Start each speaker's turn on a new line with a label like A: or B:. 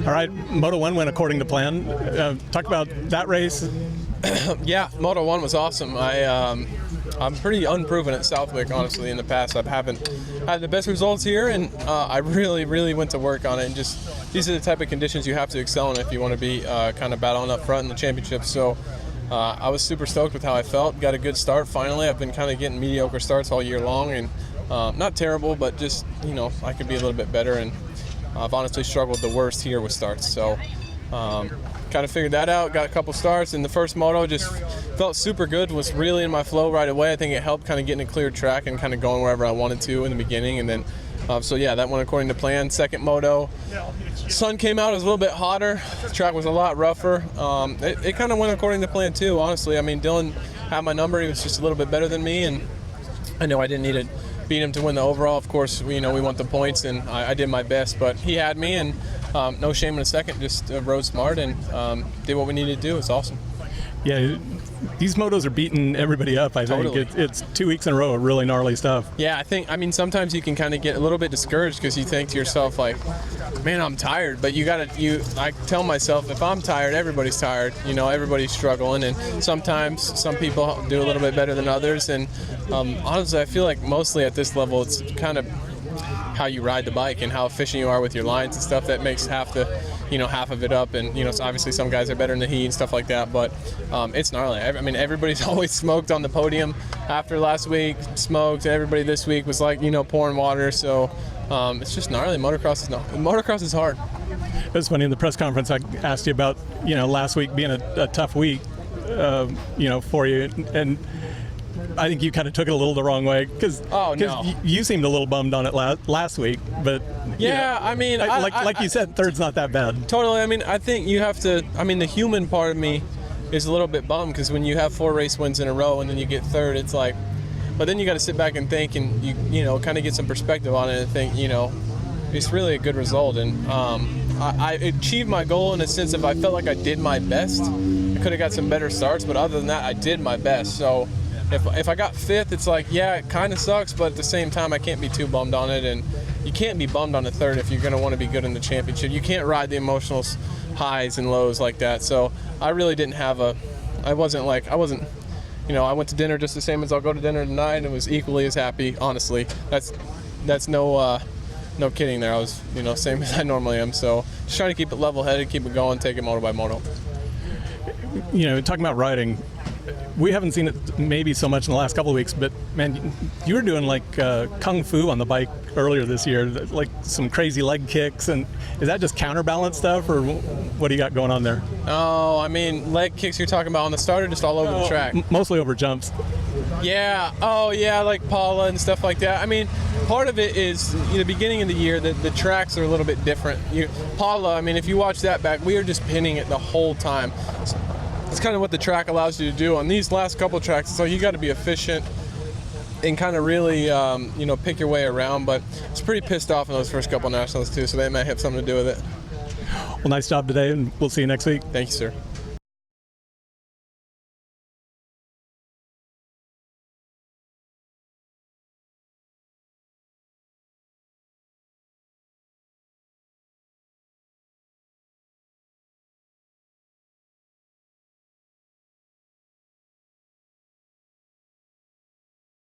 A: All right, Moto 1 went according to plan. Talk about that race.
B: Yeah, Moto 1 was awesome. I'm pretty unproven at Southwick, honestly. In the past, I haven't had the best results here, and I really went to work on it. And just these are the type of conditions you have to excel in if you want to be kind of battling up front in the championship. So I was super stoked with how I felt. Got a good start finally. I've been kind of getting mediocre starts all year long, and not terrible, but just I could be a little bit better. And I've honestly struggled the worst here with starts. So kind of figured that out, got a couple starts, and the first moto just felt super good, was really in my flow right away. I think it helped kind of getting a clear track and kind of going wherever I wanted to in the beginning. And then, so yeah, that went according to plan. Second moto, sun came out, it was a little bit hotter, the track was a lot rougher. It kind of went according to plan too, honestly. I mean, Dylan had my number, he was just a little bit better than me, and I know I didn't need to beat him to win the overall. Of course, we want the points, and I did my best, but he had me, and no shame in a second, just rode smart and did what we needed to do. It's awesome.
A: Yeah, these motos are beating everybody up, I think.
B: Totally.
A: It's 2 weeks in a row of really gnarly stuff.
B: Yeah, I mean, sometimes you can kind of get a little bit discouraged because you think to yourself, like, man, I'm tired. But I tell myself, if I'm tired, everybody's tired. Everybody's struggling. And sometimes some people do a little bit better than others. And honestly, I feel like mostly at this level, it's kind of how you ride the bike and how efficient you are with your lines and stuff that makes half of it up. And so obviously some guys are better in the heat and stuff like that, but it's gnarly. I mean, everybody's always smoked on the podium after last week, smoked. Everybody this week was like pouring water. So it's just gnarly. Motocross is hard.
A: It was funny in the press conference, I asked you about last week being a tough week for you, and I think you kind of took it a little the wrong way because you seemed a little bummed on it last week, but
B: I mean,
A: like you said, third's not that bad.
B: Totally. I mean, I think you have to. I mean, the human part of me is a little bit bummed because when you have 4 race wins in a row and then you get third, it's like. But then you got to sit back and think, and you kind of get some perspective on it and think, it's really a good result. And I achieved my goal in a sense of I felt like I did my best. I could have got some better starts, but other than that, I did my best. So. If I got 5th, it's like, yeah, it kind of sucks, but at the same time, I can't be too bummed on it, and you can't be bummed on a 3rd if you're going to want to be good in the championship. You can't ride the emotional highs and lows like that. So I really didn't have I went to dinner just the same as I'll go to dinner tonight, and was equally as happy, honestly. That's no kidding there. I was, same as I normally am. So just trying to keep it level-headed, keep it going, take it moto by moto.
A: Talking about riding, we haven't seen it maybe so much in the last couple of weeks, but man, you were doing like kung fu on the bike earlier this year, like some crazy leg kicks. And is that just counterbalance stuff, or what do you got going on there?
B: Oh, I mean, leg kicks you're talking about on the start or just all over the track?
A: Mostly over jumps.
B: Yeah. Oh, yeah, like Paula and stuff like that. I mean, part of it is the beginning of the year, the tracks are a little bit different. Paula, I mean, if you watch that back, we were just pinning it the whole time. It's kind of what the track allows you to do on these last couple tracks. So you got to be efficient and kind of really, pick your way around. But it's pretty pissed off in those first couple nationals too, so they might have something to do with it.
A: Well, nice job today, and we'll see you next week.
B: Thank you, sir.